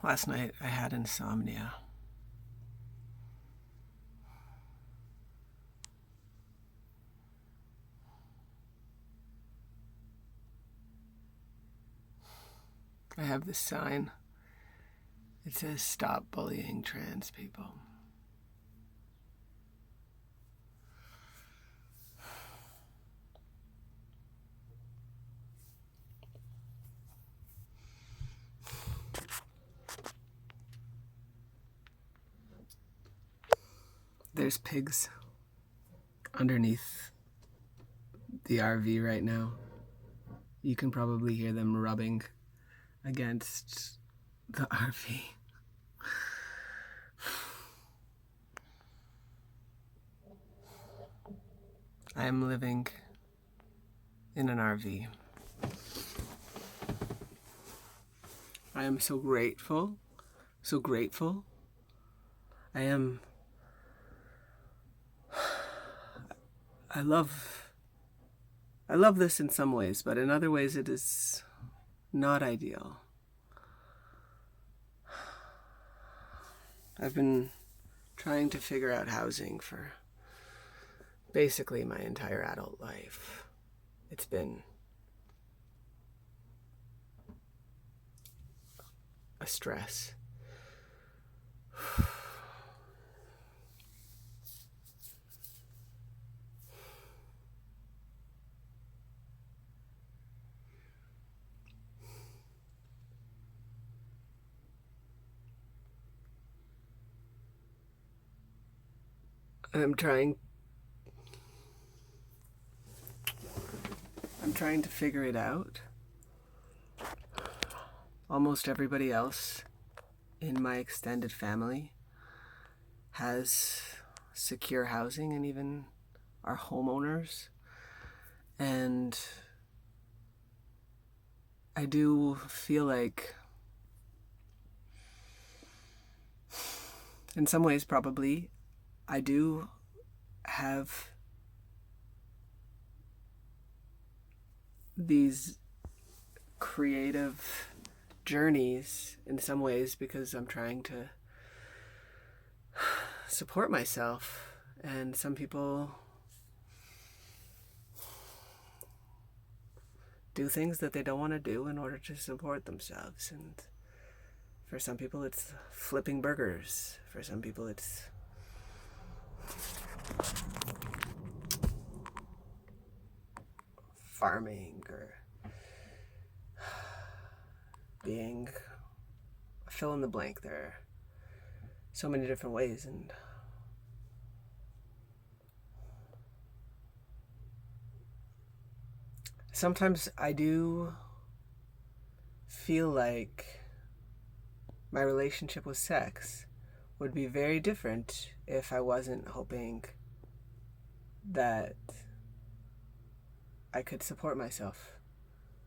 Last night I had insomnia. I have this sign. It says, "Stop bullying trans people." There's pigs underneath the RV right now. You can probably hear them rubbing against the RV. I am living in an RV. I am so grateful, so grateful. I love this in some ways, but in other ways it is not ideal. I've been trying to figure out housing for basically my entire adult life. It's been a stress. I'm trying to figure it out. Almost everybody else in my extended family has secure housing and even are homeowners. And I do feel like, in some ways probably, I do have these creative journeys in some ways because I'm trying to support myself, and some people do things that they don't want to do in order to support themselves. And for some people it's flipping burgers, for some people it's farming or being fill in the blank. There are so many different ways, and sometimes I do feel like my relationship with sex would be very different if I wasn't hoping that I could support myself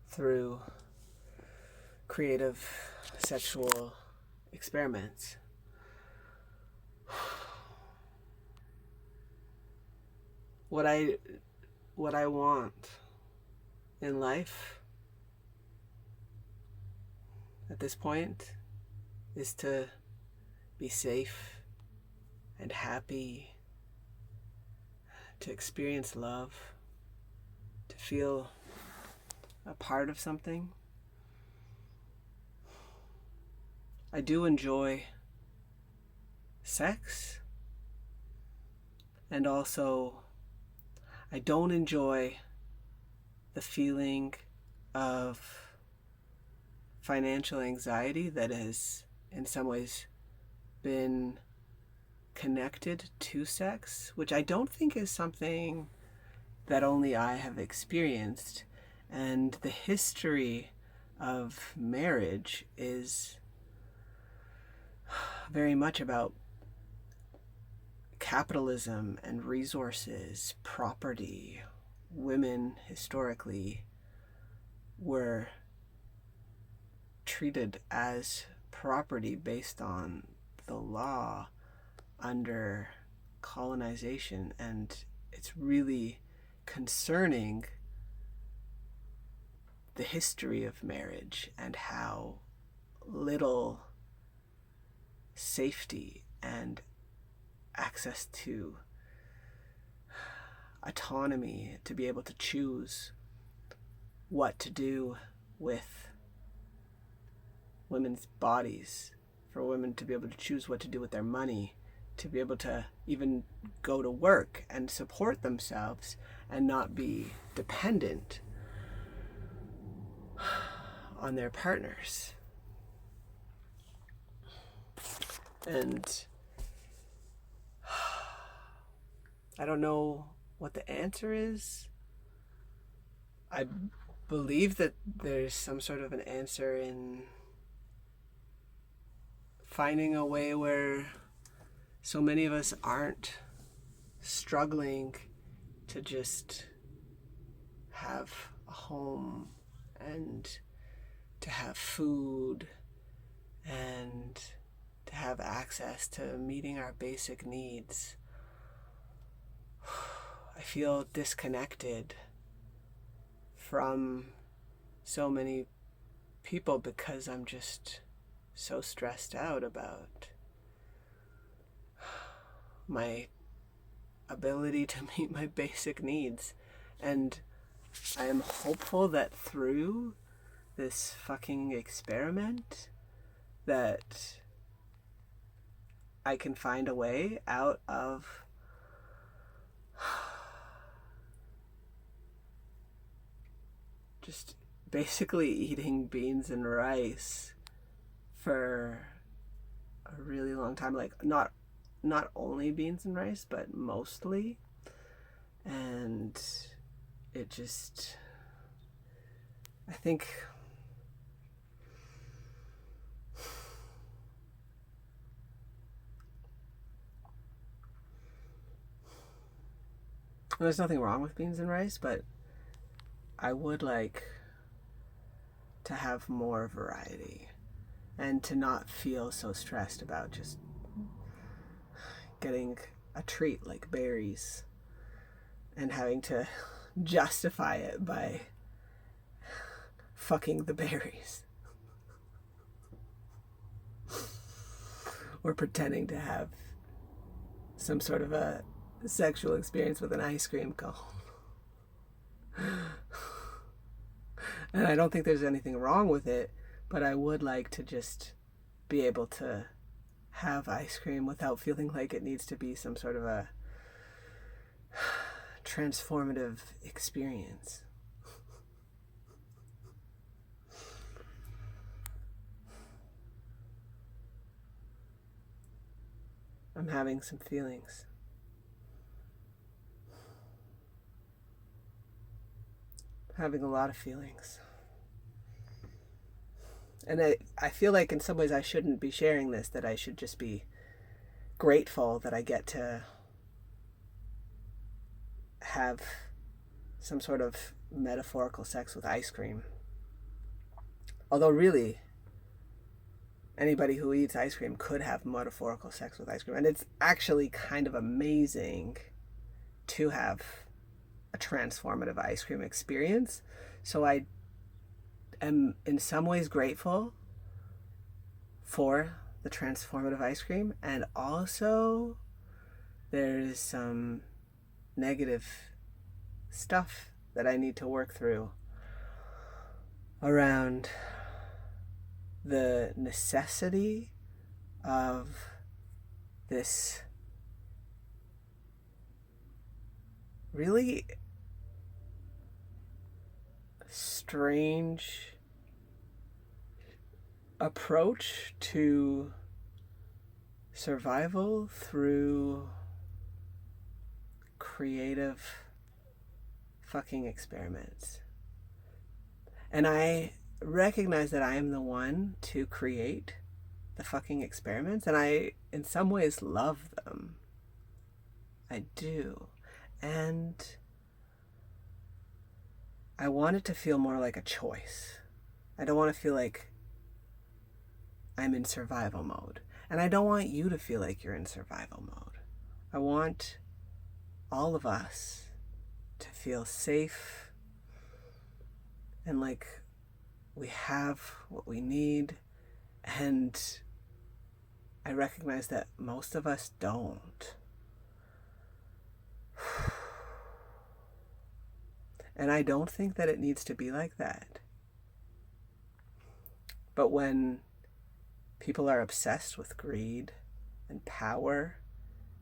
through creative sexual experiments. What I want in life at this point is to be safe and happy, to experience love, to feel a part of something. I do enjoy sex, and also I don't enjoy the feeling of financial anxiety that has in some ways been connected to sex, which I don't think is something that only I have experienced. And the history of marriage is very much about capitalism and resources, property. Women historically were treated as property based on the law under colonization, and it's really concerning the history of marriage and how little safety and access to autonomy, to be able to choose what to do with women's bodies, for women to be able to choose what to do with their money, to be able to even go to work and support themselves and not be dependent on their partners. And I don't know what the answer is. I believe that there's some sort of an answer in finding a way where so many of us aren't struggling to just have a home and to have food and to have access to meeting our basic needs. I feel disconnected from so many people because I'm just so stressed out about my ability to meet my basic needs. And I am hopeful that through this fucking experiment that I can find a way out of just basically eating beans and rice for a really long time. Like not only beans and rice, but mostly. And it just, I think there's nothing wrong with beans and rice, but I would like to have more variety and to not feel so stressed about just getting a treat like berries and having to justify it by fucking the berries or pretending to have some sort of a sexual experience with an ice cream cone. And I don't think there's anything wrong with it, but I would like to just be able to have ice cream without feeling like it needs to be some sort of a transformative experience. I'm having some feelings. Having a lot of feelings. And I feel like in some ways I shouldn't be sharing this, that I should just be grateful that I get to have some sort of metaphorical sex with ice cream. Although really, anybody who eats ice cream could have metaphorical sex with ice cream. And it's actually kind of amazing to have a transformative ice cream experience. So I am in some ways grateful for the transformative ice cream, and also there's some negative stuff that I need to work through around the necessity of this really strange approach to survival through creative fucking experiments. And I recognize that I am the one to create the fucking experiments, and I in some ways love them. I do. And I want it to feel more like a choice. I don't want to feel like I'm in survival mode. And I don't want you to feel like you're in survival mode. I want all of us to feel safe and like we have what we need, and I recognize that most of us don't. And I don't think that it needs to be like that. But when people are obsessed with greed and power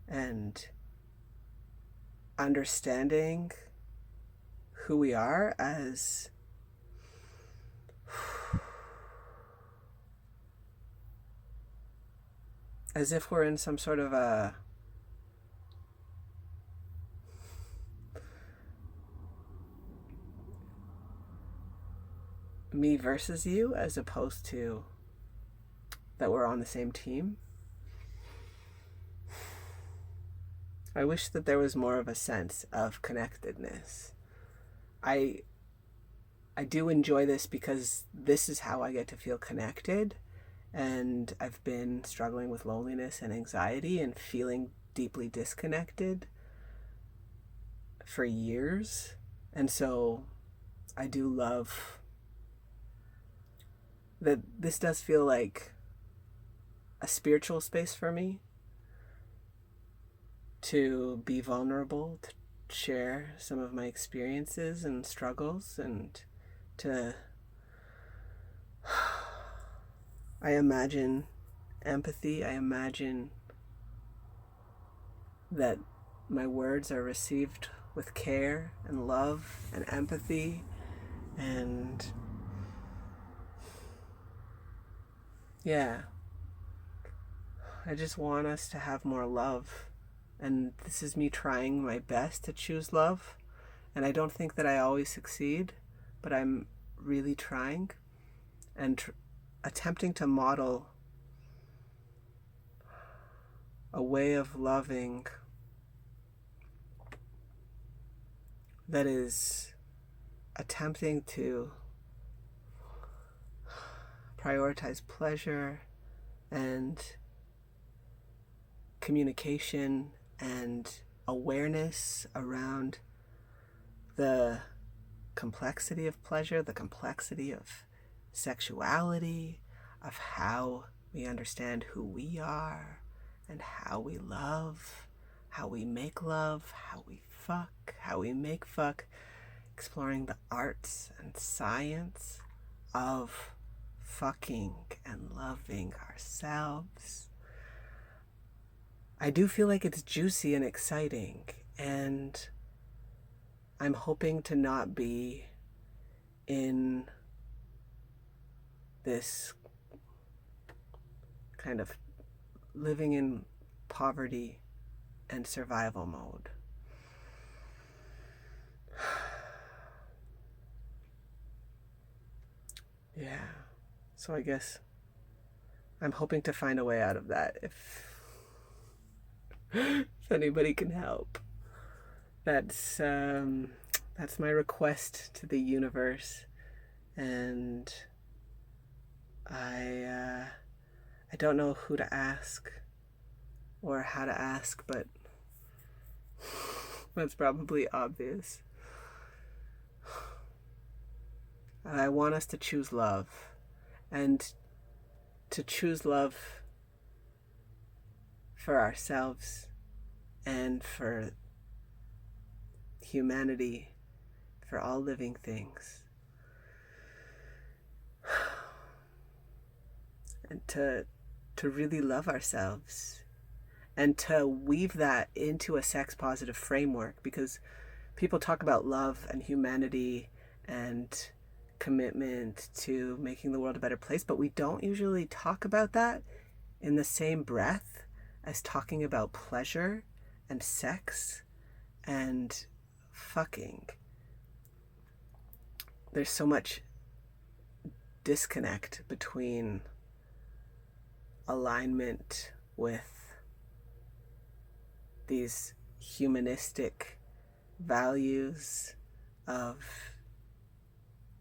and understanding who we are as if we're in some sort of a me versus you, as opposed to that we're on the same team. I wish that there was more of a sense of connectedness. I do enjoy this because this is how I get to feel connected, and I've been struggling with loneliness and anxiety and feeling deeply disconnected for years. And so I do love that this does feel like a spiritual space for me to be vulnerable, to share some of my experiences and struggles, and to I imagine empathy. I imagine that my words are received with care and love and empathy, and yeah, I just want us to have more love. And this is me trying my best to choose love. And I don't think that I always succeed, but I'm really trying and attempting to model a way of loving that is attempting to prioritize pleasure and communication and awareness around the complexity of pleasure, the complexity of sexuality, of how we understand who we are and how we love, how we make love, how we fuck, how we make fuck, exploring the arts and science of fucking and loving ourselves. I do feel like it's juicy and exciting, and I'm hoping to not be in this kind of living in poverty and survival mode. Yeah. So I guess I'm hoping to find a way out of that if anybody can help. That's my request to the universe, and I don't know who to ask or how to ask, but that's probably obvious. I want us to choose love, and to choose love for ourselves and for humanity, for all living things. And to really love ourselves and to weave that into a sex positive framework, because people talk about love and humanity and commitment to making the world a better place, but we don't usually talk about that in the same breath as talking about pleasure and sex and fucking. There's so much disconnect between alignment with these humanistic values of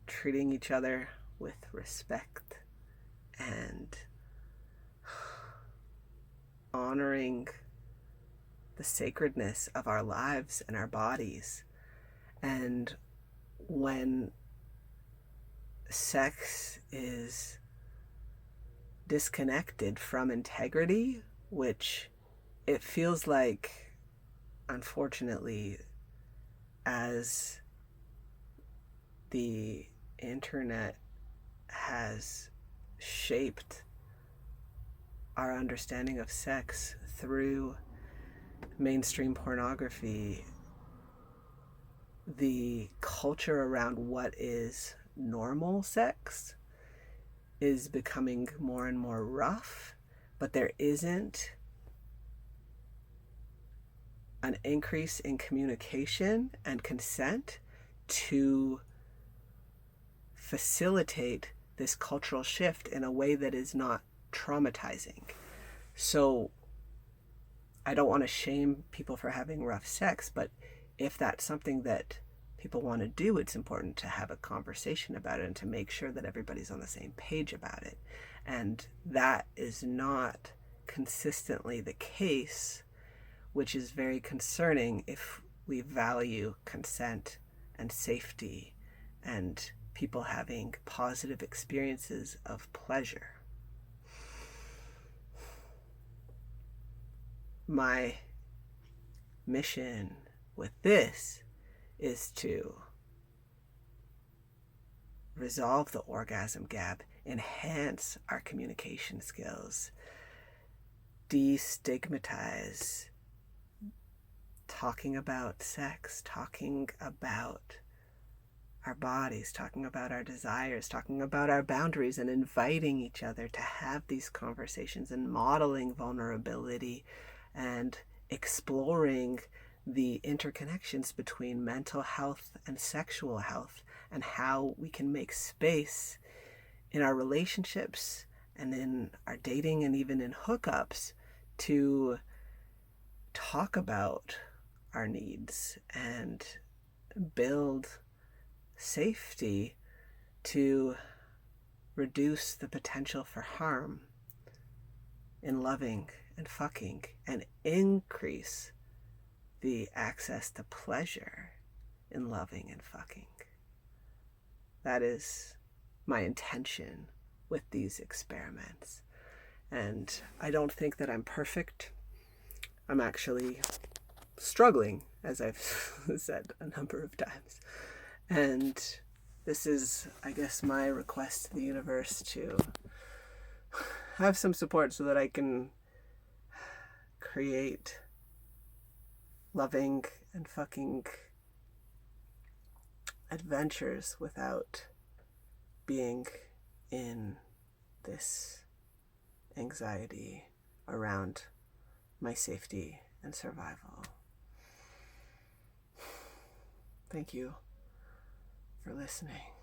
treating each other with respect and honoring the sacredness of our lives and our bodies. And when sex is disconnected from integrity, which it feels like, unfortunately, as the internet has shaped our understanding of sex through mainstream pornography, the culture around what is normal sex is becoming more and more rough, but there isn't an increase in communication and consent to facilitate this cultural shift in a way that is not traumatizing. So I don't want to shame people for having rough sex, but if that's something that people want to do, it's important to have a conversation about it and to make sure that everybody's on the same page about it. And that is not consistently the case, which is very concerning if we value consent and safety and people having positive experiences of pleasure. My mission with this is to resolve the orgasm gap, enhance our communication skills, destigmatize talking about sex, talking about our bodies, talking about our desires, talking about our boundaries, and inviting each other to have these conversations and modeling vulnerability and exploring the interconnections between mental health and sexual health, and how we can make space in our relationships and in our dating and even in hookups to talk about our needs and build safety to reduce the potential for harm in loving and fucking, and increase the access to pleasure in loving and fucking. That is my intention with these experiments. And I don't think that I'm perfect. I'm actually struggling, as I've said a number of times. And this is, I guess, my request to the universe to have some support so that I can create loving and fucking adventures without being in this anxiety around my safety and survival. Thank you for listening.